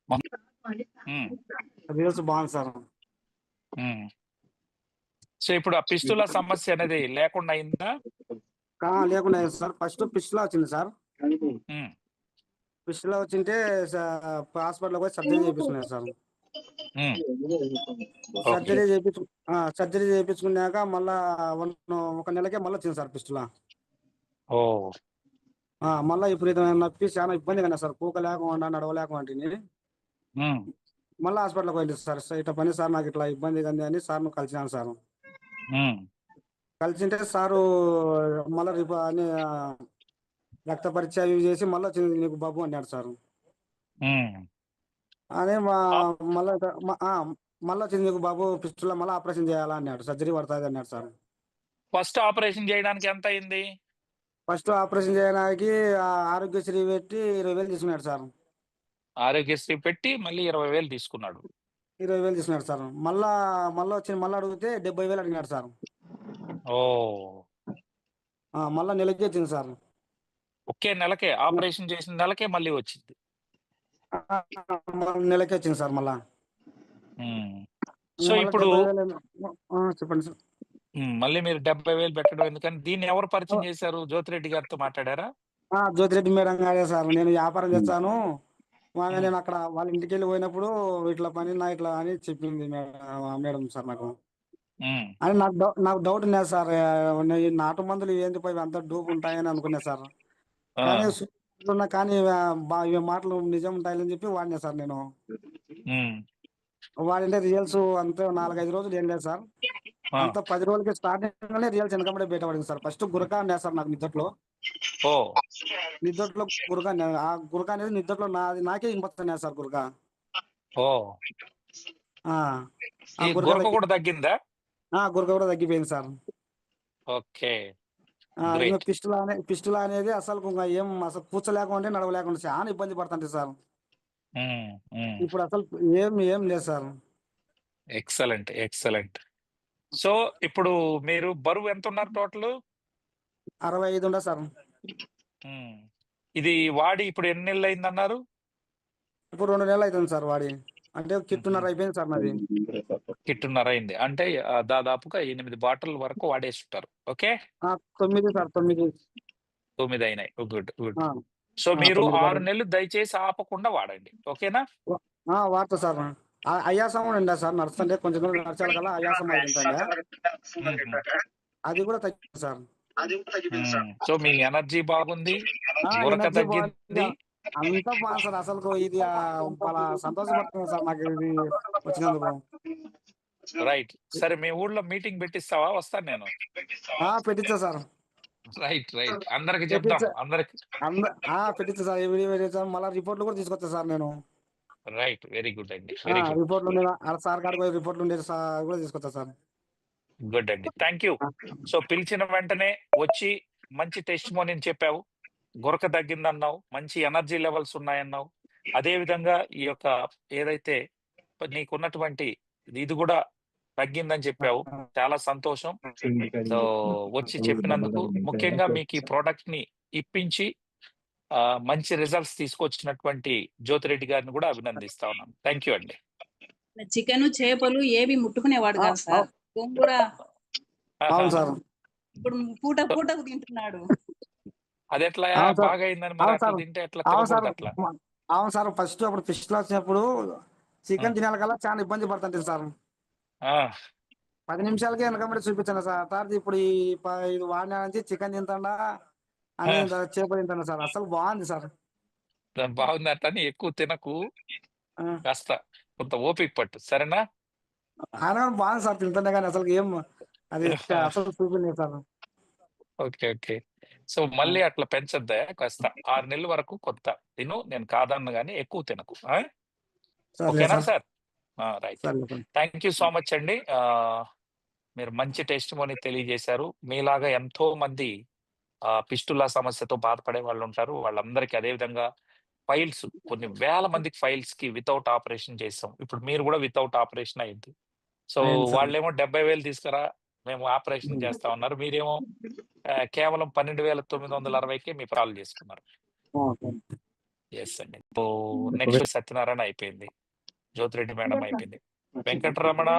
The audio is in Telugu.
హ్మ్. రిజల్ట్స్ బాగుంది సార్. హ్మ్. సో, ఇప్పుడు ఆ పిస్టుల సమస్య అనేది లేకుండా అయిందా? లేకుండా అయింది సార్. ఫస్ట్ పిస్టులా వచ్చింది సార్. హ్మ్. పిస్టులా వచ్చింటే హాస్పిటల్‌కి పోయి సర్జరీ చేయించుకున్నాను సార్. హ్మ్. ఓకే. సర్జరీ చేయించు సర్జరీ చేయించుకున్నాక మళ్ళా ఒక నెలకే మళ్ళీ వచ్చింది సార్ పిస్టులా. ఓహ్! మళ్ళా విపరీతమైన నొప్పి చాలా ఇబ్బందిగా ఉంది సార్. కూకలేకుండా నడవలేకుంటిని. హ్మ్. మళ్ళా హాస్పిటల్‌కి పోయింటి సార్. ఇట్లా పని సార్ నాకు ఇట్లా ఇబ్బందిగా ఉంది అని సార్‌ను కలిసినాను సార్. హ్మ్. కలిసింటే సారు మళ్ళా అని రక్త పరీక్ష అవి చేసి మళ్ళీ వచ్చింది నీకు బాబు అన్నాడు సార్. హ్మ్. అదే ఆప్ మళ్ళా మళ్ళీ వచ్చింది నీకు బాబు పిస్టులా మళ్ళీ ఆపరేషన్ చేయాలా అన్నాడు. సర్జరీ పడుతుంది అన్నాడు సార్. ఫస్ట్ ఆపరేషన్ చేయడానికి ఎంతయింది? ఫస్ట్ ఆపరేషన్ చేయడానికి ఆరోగ్యశ్రీ పెట్టి 20,000 తీసుకున్నాడు సార్. ఆరోగ్యశ్రీ పెట్టి మళ్ళీ 20,000 తీసుకున్నాడు. 20,000 తీసుకున్నాడు సార్. మళ్ళా అడిగితే 70,000 అడిగినాడు సార్. ఓహ్! మళ్ళా నెలకి వచ్చింది సార్. ఒకే నెలకే ఆపరేషన్ చేసిన నెలకే మళ్ళీ వచ్చింది. నెలకి వచ్చింది సార్ మళ్ళా. హ్మ్. సో, మళ్ళా ఇప్పుడు 70,000 చెప్పండి సార్. మళ్ళీ మీరు 70,000 పెట్టడం ఎందుకని దీన్ని ఎవరు పరిచయం చేశారు? జ్యోతిరెడ్డి గారితో మాట్లాడారా? జ్యోతిరెడ్డి మేడం గారే సార్. నేను వ్యాపారం చేస్తాను. హ్మ్. నేను అక్కడ వాళ్ళ ఇంటికెళ్ళి పోయినప్పుడు ఇట్లా పని నా ఇట్లా అని చెప్పింది మేడం సార్ నాకు. హ్మ్. అని నాకు డౌట్ ఉన్నది సార్. ఈ నాటు మందులు ఏంది పోయి అంత డూపు ఉంటాయని అనుకున్నా సార్. ఆ! కానీ కానీ ఇవి మాటలు నిజం ఉంటాయని చెప్పి వాడినా సార్ నేను. హ్మ్. వాడింటే రియల్స్ అంతా 4, 5 రోజులు ఏం లేదు సార్. ఆ! అంత 10 రోజులకి స్టార్టింగ్‌లోనే రియల్స్ వెనకబడే బయటపడింది సార్. ఫస్ట్ గురక అన్నారు సార్ నాకు నిద్దట్లో. ఓహ్! గురక అన్నారు. ఆ గురక అనేది నిద్దట్లో నాకే వినపడుతున్నాయి సార్ గురక. ఓహ్! ఆ! ఆ ఈ గురక గురక కూడా తగ్గిందా? గురక కూడా తగ్గిపోయింది సార్. ఓకే. ఇంక గ్రేట్. పిస్టులా అనేది అసలు కూర్చోలేకుంటే నడవలేకుండా చాలా ఇబ్బంది పడుతుంటే సార్. హ్మ్. హ్మ్. ఇప్పుడు అసలు ఏం లేదు సార్. ఎక్సలెంట్. ఎక్సలెంట్. సో, ఇప్పుడు మీరు బరువు ఎంతున్నారు టోటలు? 65 ఉండే సార్. హ్మ్. ఇది వాడి ఇప్పుడు ఎన్ని నెలలయిందన్నారు? ఇప్పుడు 2 నెలలు అవుతుంది సార్ వాడి. అంటే హుహు. కిట్టున్నర అయిపోయింది సార్ నాది. కిట్టున్నర అయింది. అంటే దాదాపుగా 8 బాటిల్ వరకు వాడేసుంటారు. ఓకే. 9 సార్ 9. 9 అయినాయి. గుడ్. గుడ్. ఆ! సో, మీరు 9 6 బాటిల్. నెలలు దయచేసి ఆపకుండా వాడండి. ఓకేనా? వాడతా సార్. ఆయాసం కూడా ఉండే సార్ నడుస్తుంటే కొంచెం దూరం నడిచాలి కదా ఆయాసం అవుతుంటుండే. హుహు. అది కూడా తగ్గింది సార్. హ్మ్. సో, మీ ఎనర్జీ బాగుంది. గురక ఎనర్జీ బాగుంది. తగ్గింది. అంతా బాగుంది సార్. అసలుకు ఇది చాలా సంతోషపడుతున్నాను సార్ నాకు ఇది వచ్చినందుకు. రైట్. సరే మీ ఊర్లో మీటింగ్ పెట్టిస్తావా? వస్తాను నేను. పెట్టించా సార్. రైట్. రైట్. అందరికి చెప్దాం. పెట్టించా అందరికి అంద పెట్టించా సార్. పెట్టించా. మళ్ళా రిపోర్ట్‌లు కూడా తీసుకొచ్చా సార్ నేను. రైట్. వెరీ గుడ్ అండి. Very good. రిపోర్ట్‌లు నేను ఆడ సార్ కాడికి పోయి రిపోర్ట్‌లు ఉండేది సార్ కూడా తీసుకొచ్చా సార్. గుడ్ అండి. Thank you. ఆ! సో, పిలిచిన వెంటనే వచ్చి మంచి టెస్టిమోనీని చెప్పావు. గురక తగ్గిందన్నావు. మంచి ఎనర్జీ లెవెల్స్ ఉన్నాయన్నావు. అదే విధంగా ఈ యొక్క ఏదైతే నీకున్నటువంటి ఇది గూడా తగ్గిందని చెప్పావు. చాలా సంతోషం. సో, వచ్చి చెప్పినందుకు ముఖ్యంగా మీకు ఈ ప్రొడక్ట్‌ని ఇప్పించి మంచి రిజల్ట్స్ తీసుకొచ్చినటువంటి జ్యోతిరెడ్డి గారిని గూడా అభినందిస్తా ఉన్నాను. థాంక్ యూ అండి. చికెను, చేపలు ఏవి ముట్టుకునేవాడు ఆ! కాదు సార్. గోంగూర అవును ఆహాహా! సార్. ఇప్పుడు పూటకు తింటున్నాడు. అదెట్లయా? అవును సార్. బాగా అయిందని మరి అవును అట్లా సార్. తింటే ఎట్లా అవును సార్. తినకూడదట్లా? అవును సార్. ఫస్ట్ అప్పుడు ఫిష్‌లో వచ్చినప్పుడు హ్మ్. చికెన్ తినాలి చాలా ఇబ్బంది పడుతుంటిని సార్. ఆ! 10 నిమిషాలకే వెనకబడి చూపించాను సార్. తర్వాత ఇప్పుడు ఇది వాడిన నుంచి చికెన్ తింటాడా ఆ! అని చేపలు తింటాను సార్. అసలు బాగుంది సార్. బావుందటని ఎక్కువ తినకు. ఆ! కాస్త కొంత ఓపిక పట్టు. సరేనా? అయినా గాని బాగుంది సార్ తింటుంటే గాని అసలు అది అసలు చూపియలేదు సార్. ఓకే. ఓకే. సో, ఆ! మళ్ళీ అట్లా పెంచొద్దయా కాస్త 6 నెలల వరకు కొంత తిను. నేను కాదనను గాని ఎక్కువ తినకు. ఆ! సర్లే ఓకేనా సార్. సార్? రైట్. సర్లే sir. Thank you so much అండి. మీరు మంచి టెస్టిమోనీ తెలియజేశారు. మీలాగా ఎంతో మంది ఫిస్టులా సమస్యతో బాధపడే వాళ్ళుంటారు. వాళ్ళందరికీ అదే విధంగా ఫైల్స్ కొన్ని వేల మందికి ఫైల్స్‌కి వితౌట్ ఆపరేషన్ చేసాం. ఇప్పుడు మీరు గూడా వితౌట్ ఆపరేషన్ అయింది. సో, అయింది సార్. వాళ్ళేమో 70,000 తీసుకురా మేము ఆపరేషన్ హ్మ్. చేస్తా ఉన్నారు. మీరేమో కేవలం 12,960కే మీ పాలు చేసుకున్నారు. ఓకే. ఎస్ అండి. ఇప్పుడు నెక్స్ట్ సత్యనారాయణ అయిపోయింది. జ్యోతిరెడ్డి మేడం అయిపోయింది. వెంకటరమణ